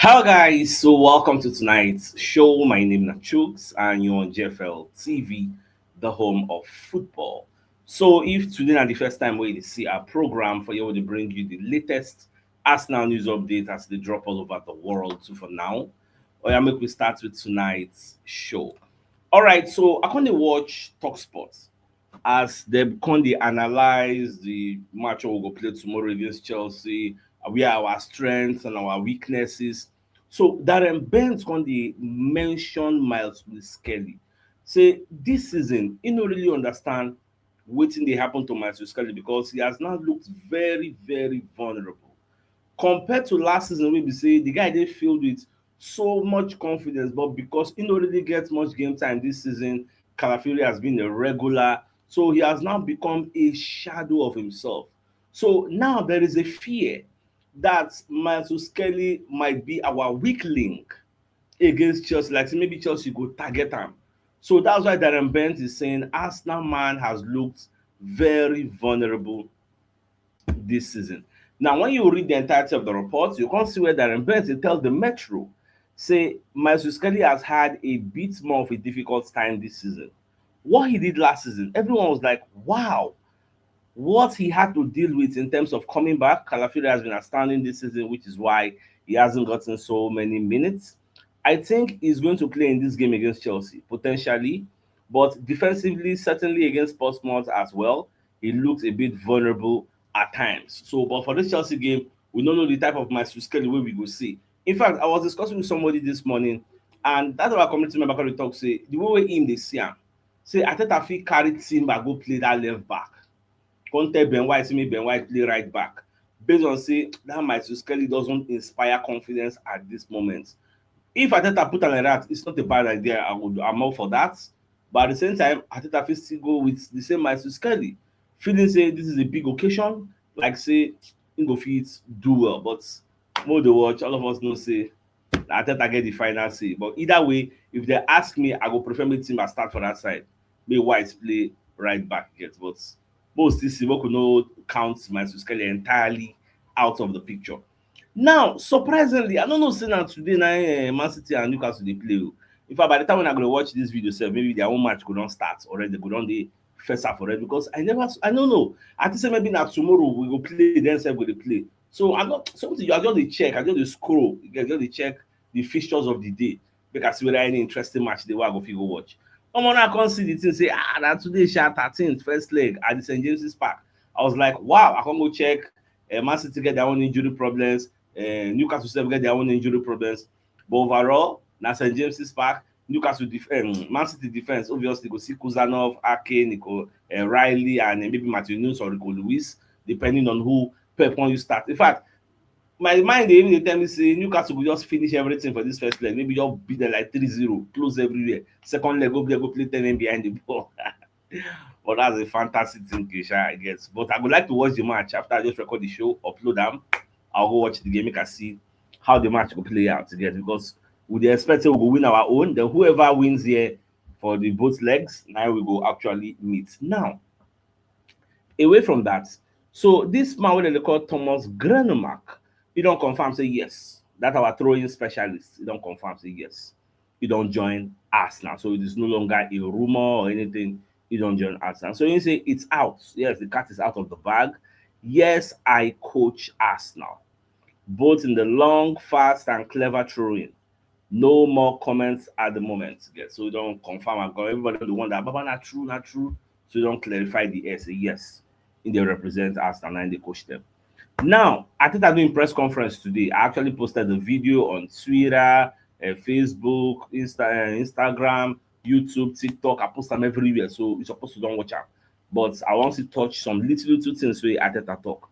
Hello guys, so welcome to tonight's show. My name is CHUKS and you're on JFL TV, the home of football. So if today is the first time we see our program for you to bring you the latest Arsenal news update as they drop all over the world. So for now, I make we start with tonight's show. All right, so I can watch Talk Sports as they can they analyze the match we go play tomorrow against Chelsea, where our strengths and our weaknesses. So Darren Bent can they mention Miles Skelly. Say this season, he no really understand wetin dey happen to Miles Skelly because he has now looked very, very vulnerable compared to last season wey be say the guy dey filled with so much confidence, but because he no really get much game time this season, Calafiori has been a regular, so he has now become a shadow of himself. So now there is a fear that Miles Skelly might be our weak link against Chelsea, like say maybe Chelsea go target am. So that's why Darren Bent is saying Arsenal man has looked very vulnerable this season. Now, when you read the entirety of the report, you can see where Darren Bent tells the Metro, say Miles Skelly has had a bit more of a difficult time this season. What he did last season, everyone was like, wow, what he had to deal with in terms of coming back. Calafiori has been outstanding this season, which is why he hasn't gotten so many minutes. I think he's going to play in this game against Chelsea, potentially, but defensively, certainly against Portsmouth as well, he looks a bit vulnerable at times. So, but for this Chelsea game, we don't know the type of match Skelly way we go see. In fact, I was discussing with somebody this morning, and that's our community member can talk say the way we him they see him. Say Ateta fit carry Timber go play that left back. Come tell Ben White say make Ben White play right back. Based on say that Miles Skelly doesn't inspire confidence at this moment. If Ateta put am like that, it's not a bad idea. I'm all for that. But at the same time, Ateta fit still go with the same Miles Skelly, feeling say this is a big occasion, like say im go fit do well. But more dey watch, all of us know say na Ateta get the final say. But either way, if they ask me, I go prefer make Timber start for that side, make White play right back get. But most still see we could no count Miles Skelly entirely out of the picture. Now, surprisingly, I don't know say na today na Man City and Newcastle dey play o. In fact, by the time when I go watch this video sef, maybe their own match go don start already, go don dey first half already because I no know. I think say maybe na tomorrow we go play then sef go dey play. So I not something I just dey check, I just dey scroll, you just dey check the fixtures of the day make I see whether any interesting match dey wey I go fit go watch. Omo now I come see the thing say na today sha 13th first leg at the St James's Park. I was like wow, I come go check Man City get their own injury problems, Newcastle sef get their own injury problems, but overall na St James's Park. Newcastle Man City defence obviously go see Kuzanov, Ake, Nico, Riley and maybe Martin Nunes or Rico Lewis depending on who Pep wan use start. In fact, my mind dey even dey tell me say Newcastle go just finish everything for this first leg, maybe just beat dem like 3-0, close everywhere. Second leg go play 10 men behind the ball. But that's a fantasy thing, Kesha, I guess. But I would like to watch the match after I just record the show, upload them. I'll go watch the game, make I see how the match will play out together. Because we dey expect say we go win our own. Then whoever wins here for the both legs, now we go actually meet. Now, away from that, so this man wey dem dey call Thomas Granemark, he don confirm say yes, that our throwing specialist, he don confirm say yes, he don join Arsenal. So it is no longer a rumor or anything. He don join Arsenal. So he say it's out. Yes, the cat is out of the bag. Yes, I coach Arsenal, both in the long, fast, and clever throwing. No more comments at the moment. Yes, so we don't confirm. I've got everybody the one that Baba not true, not true. So we don't clarify the S. Yes, in they represent Arsenal and they coach them. Now, I think I'm doing press conference today. I actually posted the video on Twitter, Facebook, Instagram, YouTube, TikTok. I post them everywhere, so you're supposed to don't watch them. But I want to touch some little things where Ateta talk.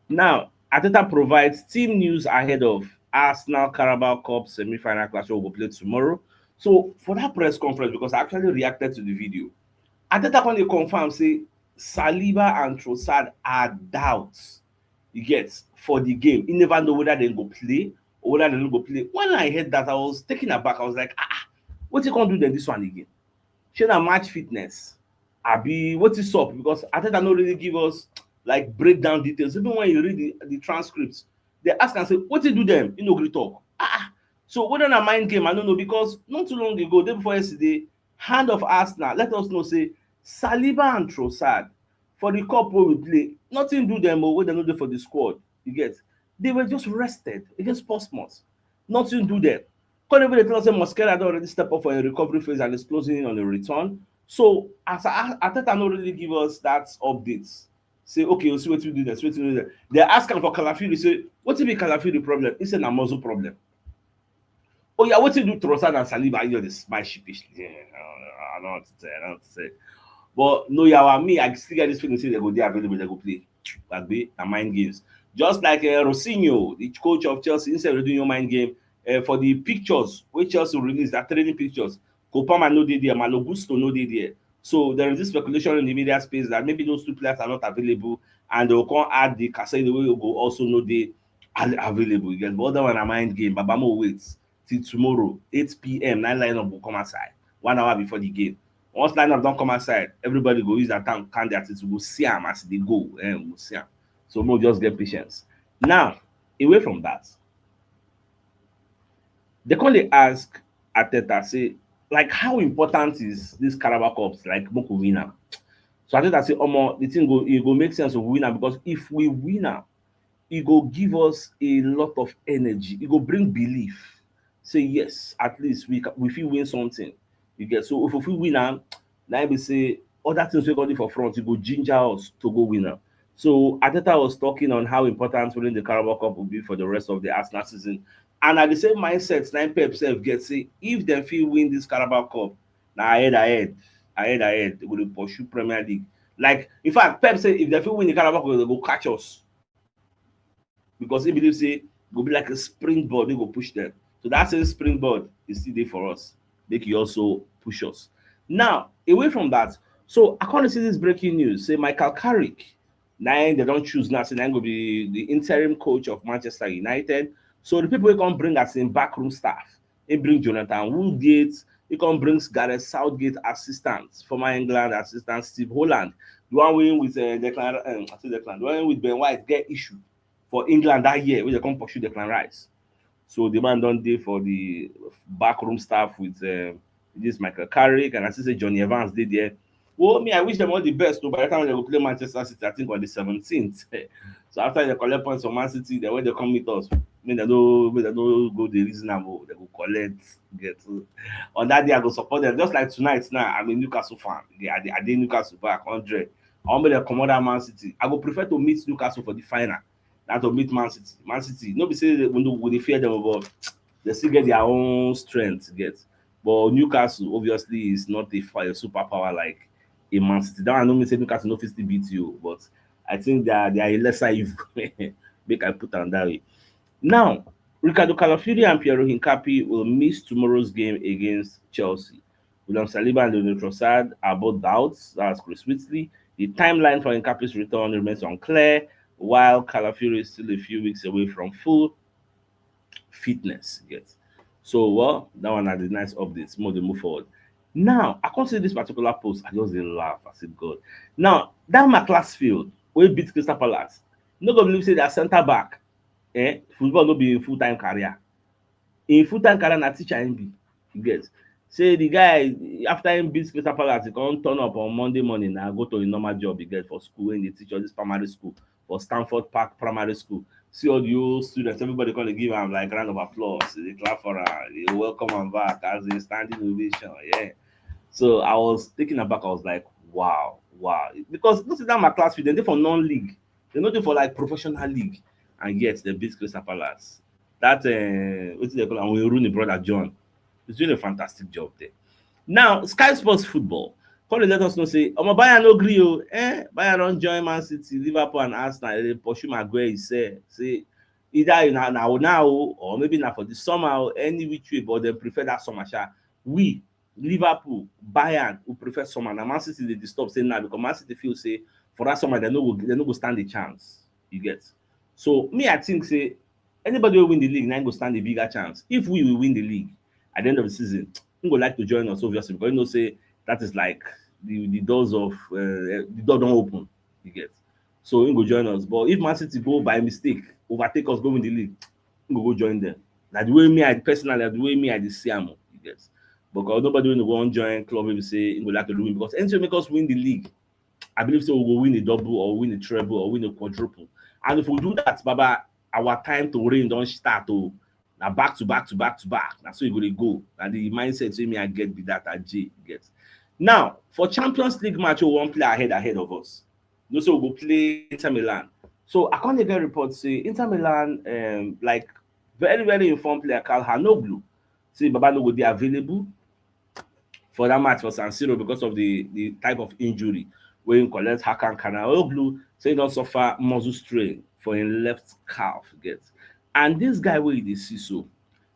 Now, Ateta provides team news ahead of Arsenal Carabao Cup semi-final clash we will play tomorrow. So for that press conference, because I actually reacted to the video, Ateta can confirm say Saliba and Trossard are doubts. You get for the game. You never know whether they go play or whether they don't go play. When I heard that, I was taken aback. I was like, what you gonna do then this one again? Shey na match fitness. Abi what is up? Because Ateta no really give us like breakdown details. Even when you read the transcripts, they ask and say, what you do them? You no gree talk. So whether na mind game, I don't know, because not too long ago, day before yesterday, hand of Arsenal let us know say Saliba and Trossard for the cup wey we play, nothing do them wey dem no dey for the squad. You get? They were just rested against Portsmouth. Nothing do them. Come even dey tell us say Mosquera don already step up for a recovery phase and is closing in on a return. So as Arteta no really give us that update. Say okay, we'll see wetin we do next, wetin we do next. They ask am for Calafiori, say wetin be Calafiori problem? He say na muscle problem. Oh yeah, wetin do Trossard and Saliba? You know dey smile sheepishly. Yeah, I don't know what to say. I don't know what to say. But no yawa, me I still get this feeling say they go dey available, they go play. Gbagbe na mind games. Just like Rosinho, the coach of Chelsea, instead of doing your mind game, for the pictures wey Chelsea release, that training pictures, Kopama no dey there, Malo Gusto no dey there. So there is this speculation in the media space that maybe those two players are not available, and they will come add the Casado wey go also no dey available. You get? But other one na mind game. Babamo wait till tomorrow 8 p.m. Nine lineup go come outside 1 hour before the game. Once lineup don come outside, everybody go use their time count their things to go see am as e dey go. We'll see am. So we'll just get patience. Now, away from that, they come dey ask Arteta say, like, how important is this Carabao Cups? Like, make we win am. So Arteta say, Omo, the thing go make sense of win am, because if we win am, e go give us a lot of energy. E go bring belief. Say yes, at least we fit win something. You get? So if we fit win am, na im be say other things wey come dey for front, e go ginger us to go win am. So Arteta was talking on how important winning the Carabao Cup will be for the rest of the Arsenal season. And at the same mindset, na Pep sef get, say if dem fit win this Carabao Cup, na ahead, they go dey pursue Premier League. Like, in fact, Pep say if dem fit win the Carabao Cup, they go catch us, because he believe say go be like a springboard wey go push them. So that same springboard is still there for us, make e also push us. Now, away from that, so I can't see this breaking news. Say Michael Carrick, they don't choose now, say na go be the interim coach of Manchester United. So the people wey come bring as in backroom staff, he bring Jonathan Woodgate, he come brings Gareth Southgate assistant, former England assistant Steve Holland, the one with the one with Ben White get issue for England that year wey they come pursue Declan Rice. So the man don dey for the backroom staff with this Michael Carrick, and I see say Johnny Evans dey there. Well, me, I wish them all the best. So by the time they go play Manchester City, I think on the 17th. So after they collect points from Man City, then when they come meet us, make they no go the reasonable, they go collect. Get on that day, I go support them. Just like tonight now, I'm a Newcastle fan. I did Newcastle back 100. I want me to come out Man City. I go prefer to meet Newcastle for the final than to meet Man City. Man City, no be say they fear them, but they still get their own strength. Get, but Newcastle obviously is not a superpower like a Man City. That one no mean say Newcastle no fit still beat you, but I think they are a lesser evil. Make I put am that way. Now, Ricardo Calafiori and Piero Hincapié will miss tomorrow's game against Chelsea. William Saliba and Leonardo Trossard are both doubts. That's Chris Whitley. The timeline for Hincapié's return remains unclear, while Calafiori is still a few weeks away from full fitness. Yes. So, well, that one had a nice updates. More they move forward. Now, I can't see this particular post. I just did laugh. I said, God. Now, that Macclesfield will beat Crystal Palace. No go believe say they are centre back. Football no be a full-time career. In full-time career, na teacher him be. You get. Say the guy, after him beat Crystal Palace, he come turn up on Monday morning and go to a normal job he get for school when they teach all this primary school, for Stanford Park Primary School. See all the old students, everybody come to give am like round of applause. They clap for am, they welcome am back as a standing ovation. Yeah. So I was taken aback. I was like, wow. Because look at that Macclesfield, they're for non-league. They're not for like professional league. And yet they beat Crystal Palace. That what they call him, Rooney brother John. He's doing a fantastic job there. Now, Sky Sports Football. Come let us know say, Bayern no gree o. Bayern don join Man City, Liverpool and Arsenal. They pursue Maguire. He say either now or maybe now for the summer or any which way, but they prefer that summer. We Liverpool, Bayern who prefer summer. Now Man City they disturb saying now because Man City feel say for that summer they no go stand a chance. You get. So me, I think say anybody will win the league, now go stand a bigger chance. If we will win the league at the end of the season, who would like to join us, obviously, because you know, say that is like the doors of the door don't open. You get. So he go join us. But if Man City go by mistake, overtake us, go win the league, he go join them. Now the way me I personally, the way me I dey see am, you get. Because nobody will go and join club wey be say he go like to win, because anything make us win the league, I believe so we will win a double or win a treble or win a quadruple. And if we do that, Baba, our time to reign don't start. Oh, now back to back to back to back. That's so you go to go. And the mindset say me I get be that at J get. Now for Champions League match, we won't play ahead of us. No, so we go play Inter Milan. So I can't get reports say Inter Milan like very informed player Calhanoglu say Baba no go be available for that match for San Siro because of the type of injury wey im collect. Hakan Calhanoglu say e don suffer muscle strain for im left calf get. And this guy wey you dey see so,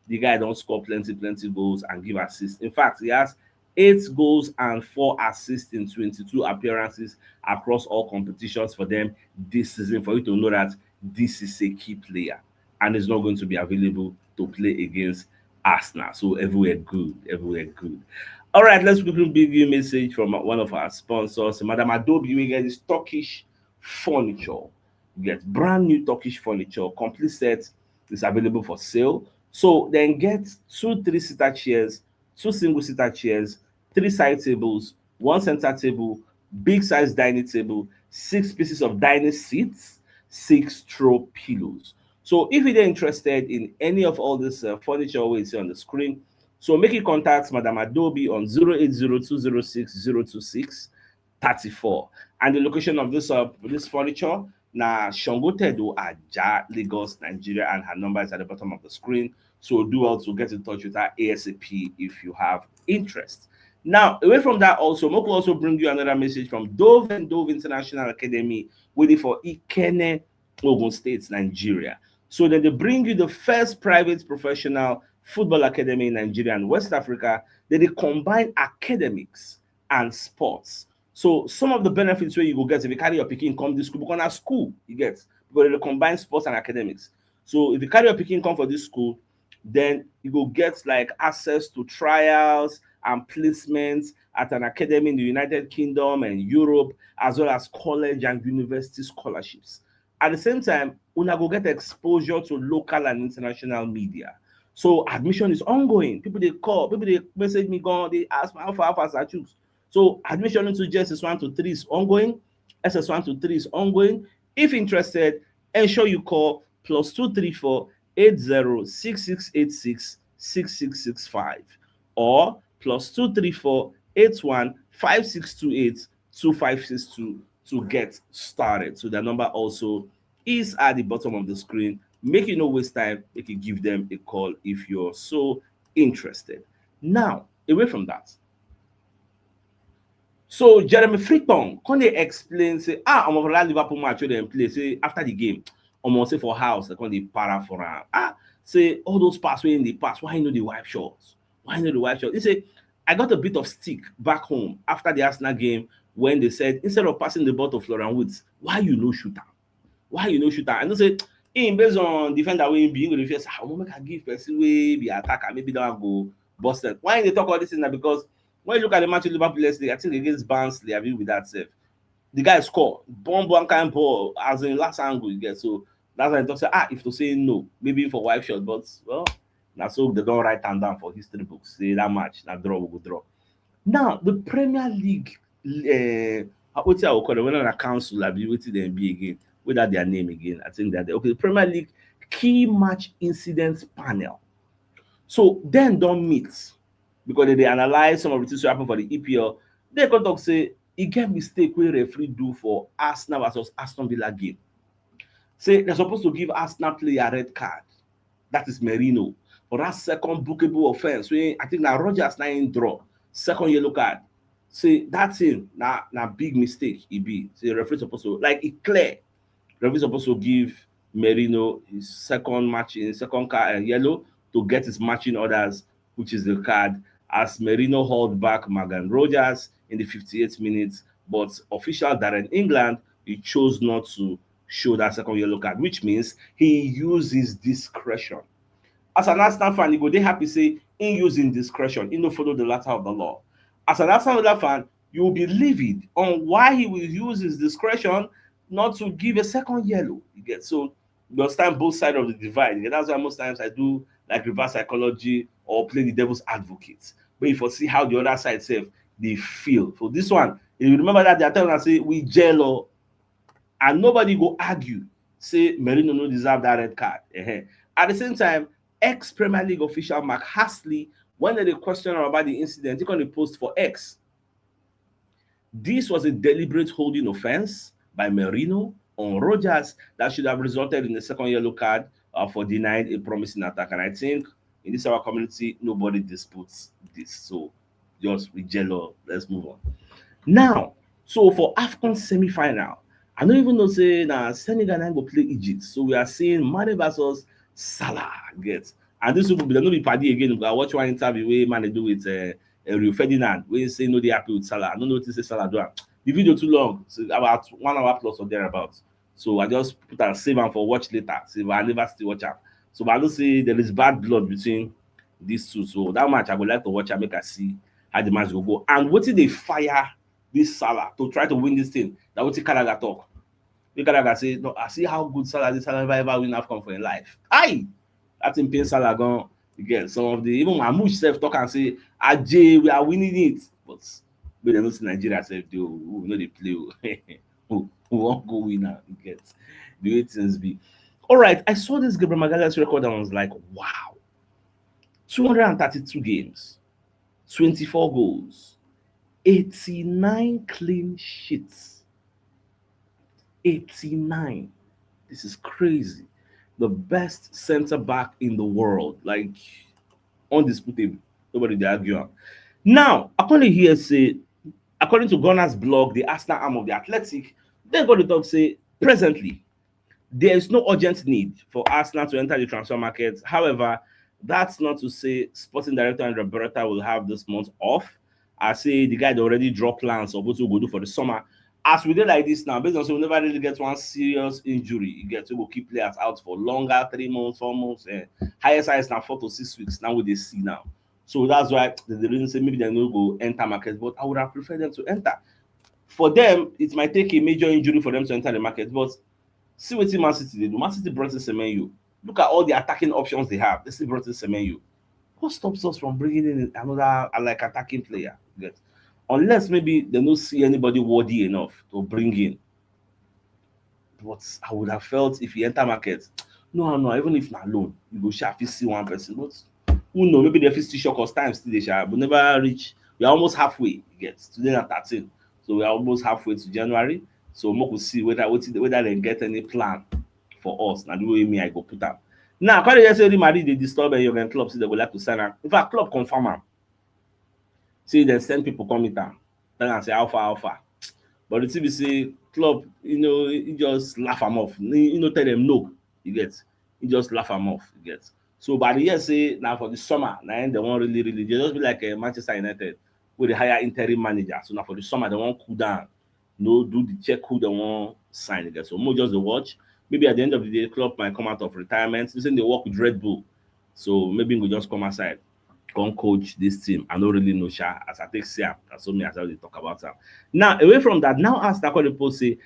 the guy don score plenty goals and give assists. In fact, he has 8 goals and 4 assists in 22 appearances across all competitions for them this season, for you to know that this is a key player and is not going to be available to play against Arsenal. So everywhere good, everywhere good. All right, let's quickly give you a message from one of our sponsors. Madam Adobe, we get this Turkish furniture. You get brand new Turkish furniture, complete set is available for sale. So then get 2 3-seater chairs, 2 single-seater chairs, 3 side tables, 1 center table, big size dining table, 6 pieces of dining seats, 6 throw pillows. So if you're interested in any of all this furniture we see on the screen, so make you contact Madam Adobe on 08020060264. And the location of this furniture na Shangotedo Aja, Lagos, Nigeria, and her number is at the bottom of the screen. So do also get in touch with her ASAP if you have interest. Now, away from that, also, Moko also bring you another message from Dove and Dove International Academy, waiting for Ikene, Ogun State, Nigeria. So then they bring you the first private professional football academy in Nigeria and West Africa. Then they combine academics and sports. So some of the benefits where you go get if you carry your pikin come this school, because na school you get, because they combine sports and academics. So if you carry your pikin come for this school, then you go get like access to trials and placements at an academy in the United Kingdom and Europe, as well as college and university scholarships. At the same time, una go get exposure to local and international media. So admission is ongoing. People they call, people they message me, go, they ask me how far I choose. So admission into JSS1 to 3 is ongoing, SS1 to 3 is ongoing. If interested, ensure you call +234 806686 6665 or +234 81 5628 2562 to get started. So the number also is at the bottom of the screen. Make it no waste time. You can give them a call if you're so interested. Now, away from that. So Jeremy Frimpong, can they explain, say, I'm over that Liverpool match where they play, say, after the game, I'm say for house, they can they para for him. Say, all those pass in the pass, why you know the wipe shots? Why you know the wipe shots? He say, I got a bit of stick back home after the Arsenal game when they said, instead of passing the ball to Florian Woods, why you no shooter? Why you no shooter? And they say, based on defender wey being go dey say, make I give person wey be attacker, maybe that go busted. Why they talk all this thing? Now because when you look at the match with Liverpool yesterday, I think against Barnsley, I been with that self. The guy score, bomb one kind ball as in last angle you get. So that's why I talk say, if to say no, maybe for wipe shot, but well, now so they don't write them down for history books. Say that match, that draw will go draw. Now the Premier League, what I will call it, when a council, I'll be waiting them be again, without their name again. I think that okay, the Premier League key match incidents panel. So then don't meet because they analyze some of the things that happen for the EPL. They can talk say e get mistake wey referee do for Arsenal versus Aston Villa game. Say they're supposed to give Arsenal player red card. That is Merino for that second bookable offense. Wey I think now Rogers na in draw second yellow card. Say that thing na big mistake e be. Say the referee supposed to like it clear. The referee supposed to give Merino his second match in second card yellow to get his matching orders, which is the card. As Merino hauled back Morgan Rogers in the 58th minute, but official Darren England he chose not to show that second yellow card, which means he used his discretion. As an Arsenal fan, you go dey happy say in using discretion, he no follow the letter of the law. As an Arsenal fan, you will be livid on why he will use his discretion not to give a second yellow. You get so you understand both sides of the divide. Yeah, that's why most times I do like reverse psychology or play the devil's advocate. But if you see how the other side self they feel. For this one, you remember that they are telling us say we jello and nobody go argue say Merino no deserve that red card. At the same time, ex-Premier League official Mark Hasley, when they question about the incident, he can post for X. This was a deliberate holding offense by Merino on Rogers that should have resulted in a second yellow card for denying a promising attack. And I think in this our community, nobody disputes this. So just with jello, let's move on. Now, so for AFCON semi-final, I don't even know say now Senegal and go play Egypt. So we are seeing Mane versus Salah get. And this will be not be party again. I watch one interview where man they do with Rio Ferdinand where he say no they happy with Salah. I don't know what to say Salah do. The video too long, so about 1 hour plus or thereabouts. So I just put and save am for watch later. Save I never still watch am. So but I don't say there is bad blood between these two. So that match I would like to watch and make I see how the match will go. And what did they fire this Salah to try to win this thing? That what Canada talk. The Canada say, no, I see how good Salah this Salah ever win AFCON for in life. Aye, that in pain Salah gone. You get some of the even Mahmoud self talk and say, Ajay, we are winning it. But they don't see Nigeria self do who know they play. Who won't go win now? You get the way things be. All right, I saw this Gabriel Magalhaes record and I was like, wow, 232 games, 24 goals, 89 clean sheets. 89. This is crazy. The best center back in the world, like undisputable. Nobody they argue on. Now, according here say, according to Gunner's blog, the Arsenal arm of the Athletic, they're going to talk say presently there is no urgent need for Arsenal to enter the transfer market. However, that's not to say sporting director Andrea Beretta will have this month off. I say the guy already draw plans of what we'll go do for the summer. As we did like this now, based on so we never really get one serious injury, you get to go keep players out for longer, 3 months, 4 months, highest size now 4 to 6 weeks. Now what they see now. So that's why the reason say maybe they no go enter market, but I would have preferred them to enter. For them, it might take a major injury for them to enter the market, but see what Man City they do. Man City brought in Semenyo. Look at all the attacking options they have. They still brought in Semenyo. What stops us from bringing in another like attacking player? Get unless maybe they don't see anybody worthy enough to bring in. But I would have felt if you enter market, no, even if not alone, you go share see one person. But who know? Maybe the still shock us time still they share, but never reach. We are almost halfway. You get today at 13, so we are almost halfway to January. So we could see whether they get any plan for us. Now the way me I go put up. Now, according to say Madrid they disturb young club, say they would like to sign am. In fact, club confirm am. See they send people come meet am. Tell am say how far. But the TV say club, he just laugh am off. Tell them no. You get. He just laugh am off. You get. So by the year say now for the summer, now they won't really they just be like Manchester United with the higher interim manager. So now for the summer they won't cool down. No, do the check who they want sign again. So more just the watch. Maybe at the end of the day, club might come out of retirement. Listen, they work with Red Bull. So maybe we'll just come aside, come coach this team. I don't really know Sha as I take Siam. That's so me as I already talk about them. Now, away from that, now ask that the post say,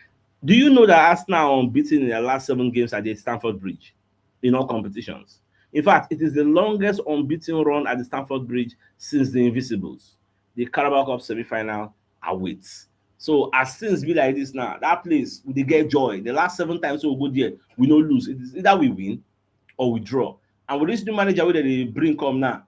do you know that Arsenal are unbeaten in their last 7 games at the Stamford Bridge in all competitions? In fact, it is the longest unbeaten run at the Stamford Bridge since the Invisibles. The Carabao Cup semi-final awaits. So as things be like this now, that place we get joy. The last 7 times we go there, we no lose. It is either we win or we draw. And with this new manager where they bring come now,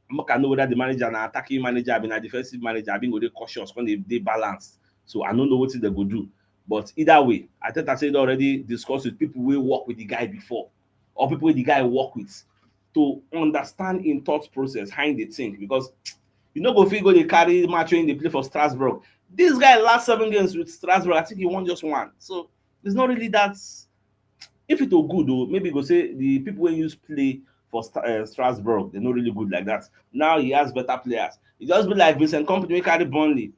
I'm not know whether the manager and attacking manager, I've been a defensive manager, I've been go cautious when they balance. So I don't know what they go do. But either way, I think I said already discussed with people who work with the guy before, or people with the guy work with, to understand in thought process how they think, because you know go figure they carry match when they play for Strasbourg. This guy last 7 games with Strasbourg, I think he won just 1. So it's not really that. If it were good though, maybe go say the people when you play for Strasbourg, they're not really good like that. Now he has better players. It just be like Vincent Kompany wey carry Burnley,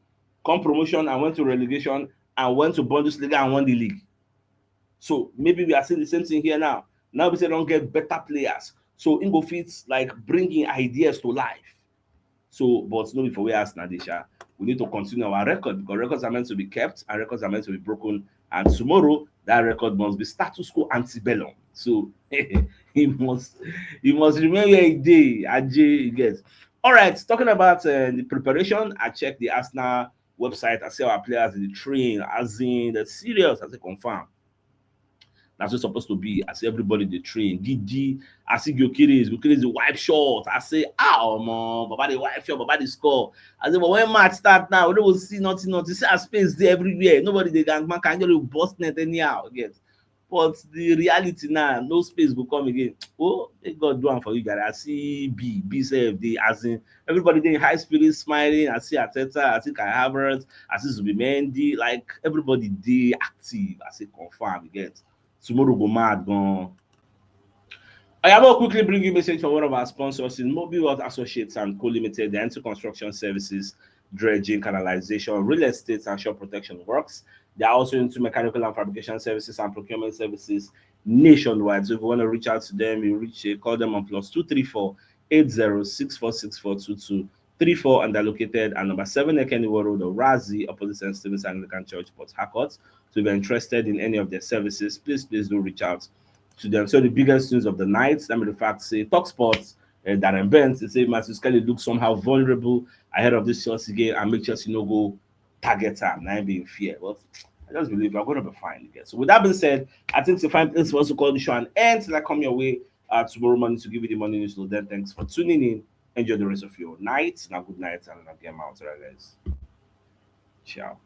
come promotion and went to relegation and went to Bundesliga and won the league. So maybe we are seeing the same thing here now. Now we say don't get better players. So Ingo fits like bringing ideas to life. So, but no before we ask Nadisha, we need to continue our record because records are meant to be kept and records are meant to be broken And tomorrow, that record must be status quo antebellum. So he must remain where he did. Ajay, you get. All right, talking about the preparation, I checked the Arsenal website. I see our players in the train, as in the serious, as a confirm. That's what's supposed to be. I see everybody they train. Gigi, I see Gyökeres the wipe shot. I say, oh man, Baba the wipe shot, Baba the score. I say, but when match start now, we don't see nothing. See our space there everywhere. Nobody they can just bust net anyhow. Yes. But the reality now, no space will come again. Oh, they God do one for you guys. I see B say they as in everybody they in high spirits smiling. I see Ateta, I see Kai Havertz, I see Zubimendi, like everybody they active. I say confirm, you get. Tomorrow go mad gone. I will quickly bring you a message from one of our sponsors in Mobile World Associates and Co Limited, the anti construction services, dredging, canalization, real estate, and shore protection works. They are also into mechanical and fabrication services and procurement services nationwide. So if you want to reach out to them, call them on +234 8064642234, and they're located at number 7 Ekeniwo Road, Razi, opposite St. Stephen's Anglican Church, Port Harcourt. So if you're interested in any of their services, please do reach out to them. So the biggest news of the night, let me the fact say Talk Sports, Darren Bent, they say Lewis-Skelly looks somehow vulnerable ahead of this Chelsea game and make Chelsea no go target time, not being fear. But I just believe we're going to be fine again. So with that being said, I think it's a fine place for us to call the show and end till I come your way tomorrow morning to give you the morning news. So then thanks for tuning in. Enjoy the rest of your night. Now good night and I'll get out. All right, guys. Ciao.